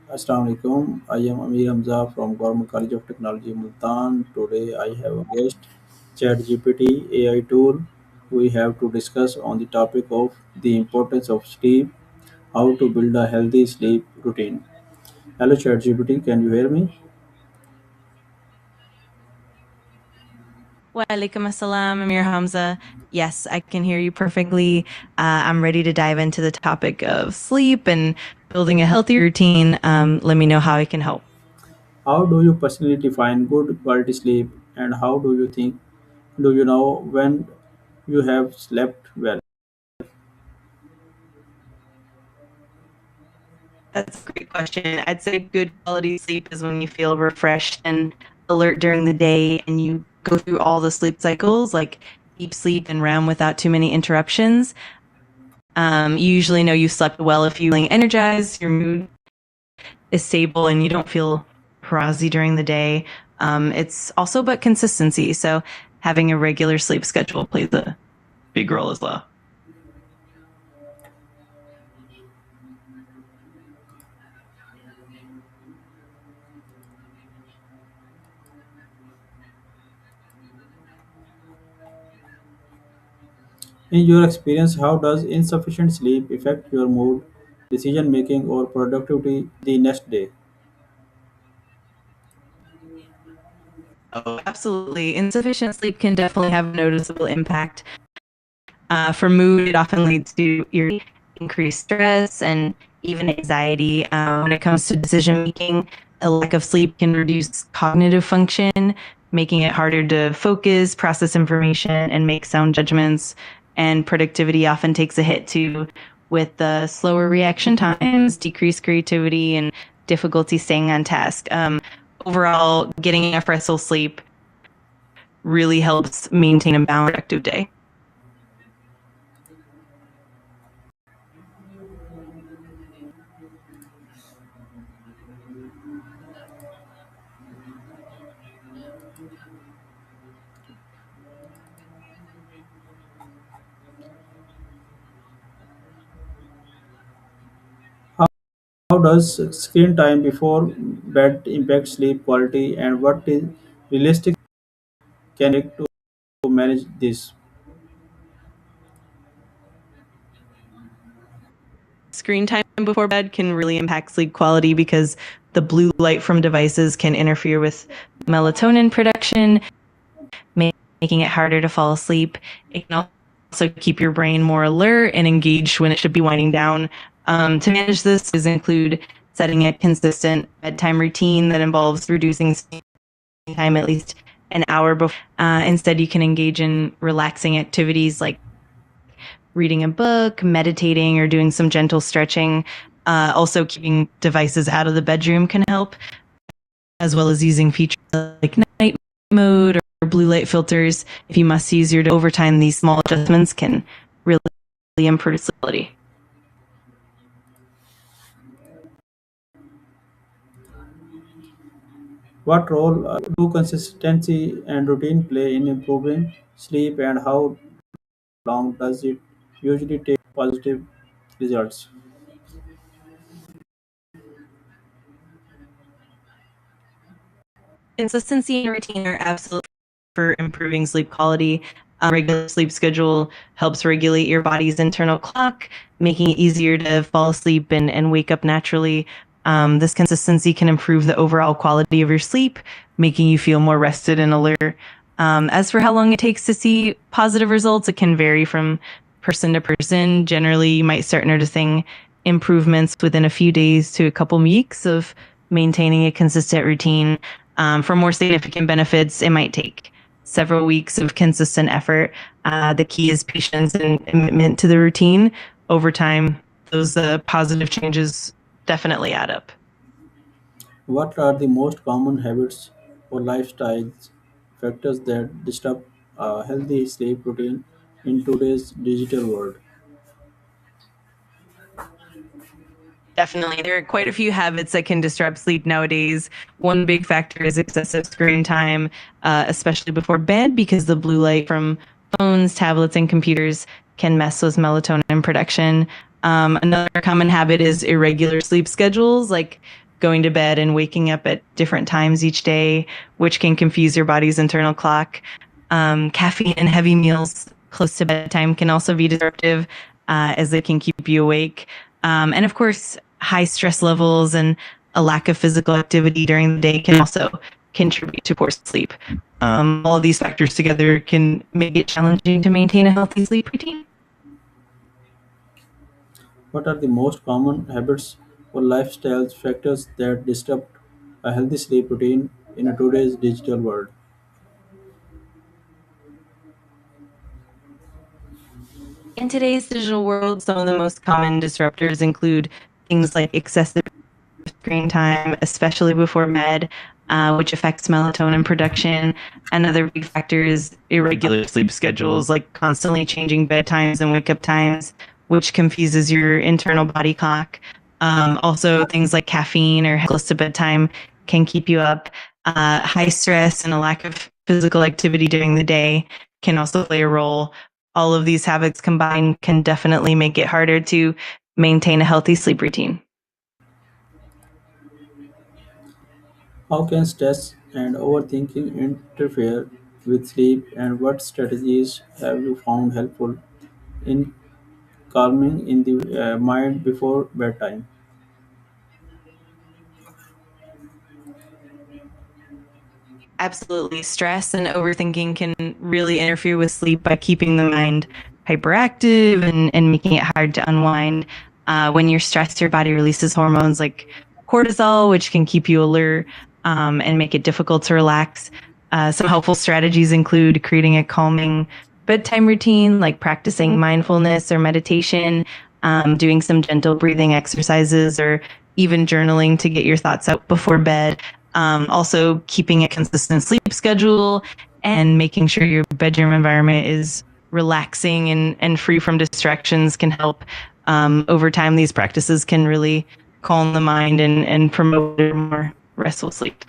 Assalamu alaikum. I am Amir Hamza from Government College of Technology, Multan. Today I have a guest, ChatGPT AI tool. We have to discuss on the topic of the importance of sleep, how to build a healthy sleep routine. Hello, ChatGPT. Can you hear me? Walaikum assalam, Amir Hamza. Yes, I can hear you perfectly. I'm ready to dive into the topic of sleep and building a healthy routine. Let me know how I can help. How do you personally define good quality sleep, and how do you think do you know when you have slept well? That's a great question. I'd say good quality sleep is when you feel refreshed and alert during the day and you go through all the sleep cycles like deep sleep and REM without too many interruptions. You usually know you slept well if you're feeling energized, your mood is stable, and you don't feel drowsy during the day. It's also about consistency. So having a regular sleep schedule plays a big role as well. In your experience, how does insufficient sleep affect your mood, decision making, or productivity the next day? Oh, absolutely. Insufficient sleep can definitely have a noticeable impact. For mood, it often leads to increased stress and even anxiety. When it comes to decision making, a lack of sleep can reduce cognitive function, making it harder to focus, process information, and make sound judgments. And productivity often takes a hit too, with the slower reaction times, decreased creativity, and difficulty staying on task. Overall, getting enough restful sleep really helps maintain a balanced, productive day. How does screen time before bed impact sleep quality, and what is realistic can you take to manage this? Screen time before bed can really impact sleep quality because the blue light from devices can interfere with melatonin production, making it harder to fall asleep. It can also keep your brain more alert and engaged when it should be winding down. To manage this is include setting a consistent bedtime routine that involves reducing screen time at least an hour before. Instead, you can engage in relaxing activities like reading a book, meditating, or doing some gentle stretching. Also, keeping devices out of the bedroom can help, as well as using features like night mode or blue light filters. If you must use your over time, these small adjustments can really improve stability. What role do consistency and routine play in improving sleep, and how long does it usually take positive results? Consistency and routine are absolute for improving sleep quality. Regular sleep schedule helps regulate your body's internal clock, making it easier to fall asleep and wake up naturally. This consistency can improve the overall quality of your sleep, making you feel more rested and alert. As for how long it takes to see positive results, it can vary from person to person. Generally, you might start noticing improvements within a few days to a couple weeks of maintaining a consistent routine. For more significant benefits, it might take several weeks of consistent effort. The key is patience and commitment to the routine. Over time, those positive changes definitely add up. What are the most common habits or lifestyle factors that disturb a healthy sleep routine in today's digital world? Definitely. There are quite a few habits that can disrupt sleep nowadays. One big factor is excessive screen time, especially before bed, because the blue light from phones, tablets, and computers can mess with melatonin production. Another common habit is irregular sleep schedules, like going to bed and waking up at different times each day, which can confuse your body's internal clock. Caffeine and heavy meals close to bedtime can also be disruptive, as they can keep you awake. And of course, high stress levels and a lack of physical activity during the day can also contribute to poor sleep. All of these factors together can make it challenging to maintain a healthy sleep routine. What are the most common habits or lifestyle factors that disrupt a healthy sleep routine in today's digital world? In today's digital world, some of the most common disruptors include things like excessive screen time, especially before bed, which affects melatonin production. Another big factor is irregular sleep schedules, like constantly changing bedtimes and wake up times, which confuses your internal body clock. Also, things like caffeine or close to bedtime can keep you up. High stress and a lack of physical activity during the day can also play a role. All of these habits combined can definitely make it harder to maintain a healthy sleep routine. How can stress and overthinking interfere with sleep, and what strategies have you found helpful in calming in the mind before bedtime? Absolutely. Stress and overthinking can really interfere with sleep by keeping the mind hyperactive and making it hard to unwind. When you're stressed, your body releases hormones like cortisol, which can keep you alert, and make it difficult to relax. Some helpful strategies include creating a calming bedtime routine, like practicing mindfulness or meditation, doing some gentle breathing exercises, or even journaling to get your thoughts out before bed. Also, keeping a consistent sleep schedule and making sure your bedroom environment is relaxing and free from distractions can help. Over time, these practices can really calm the mind and promote a more restful sleep.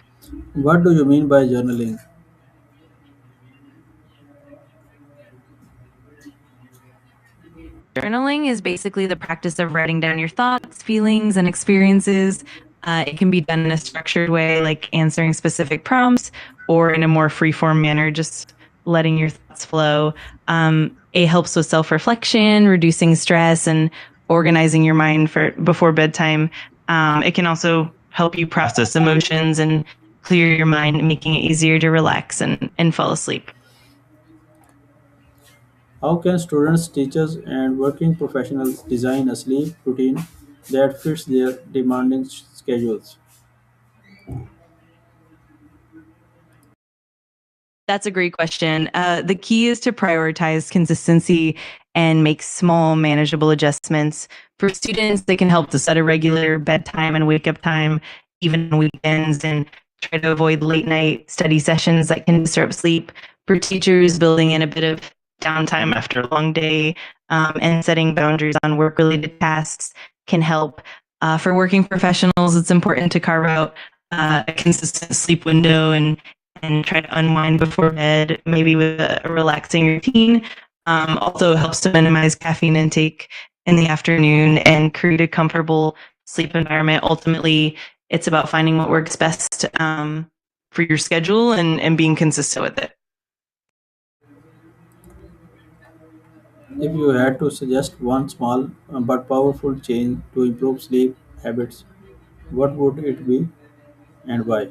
What do you mean by journaling? Journaling is basically the practice of writing down your thoughts, feelings, and experiences. It can be done in a structured way, like answering specific prompts, or in a more free-form manner, just letting your thoughts flow. It helps with self-reflection, reducing stress, and organizing your mind for before bedtime. It can also help you process emotions and clear your mind, making it easier to relax and fall asleep. How can students, teachers, and working professionals design a sleep routine that fits their demanding schedules? That's a great question. The key is to prioritize consistency and make small, manageable adjustments. For students, they can help to set a regular bedtime and wake up time, even on weekends, and try to avoid late night study sessions that can disrupt sleep. For teachers, building in a bit of downtime after a long day, and setting boundaries on work related tasks can help. For working professionals, it's important to carve out a consistent sleep window and try to unwind before bed, maybe with a relaxing routine. Also helps to minimize caffeine intake in the afternoon and create a comfortable sleep environment. Ultimately, it's about finding what works best, for your schedule and being consistent with it. If you had to suggest one small but powerful change to improve sleep habits, what would it be and why?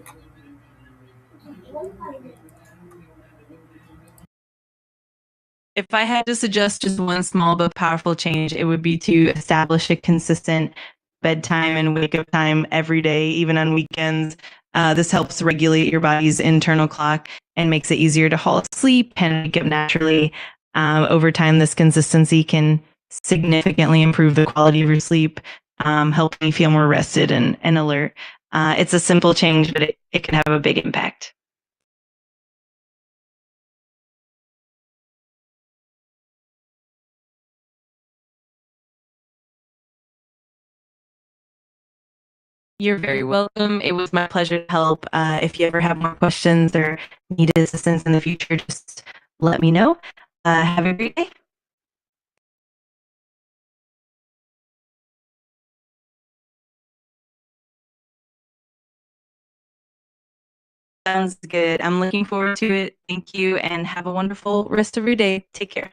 If I had to suggest just one small but powerful change, it would be to establish a consistent bedtime and wake up time every day, even on weekends. This helps regulate your body's internal clock and makes it easier to fall asleep and wake up naturally. Over time, this consistency can significantly improve the quality of your sleep, helping you feel more rested and alert. It's a simple change, but it can have a big impact. You're very welcome. It was my pleasure to help. If you ever have more questions or need assistance in the future, just let me know. Have a great day. Sounds good. I'm looking forward to it. Thank you, and have a wonderful rest of your day. Take care.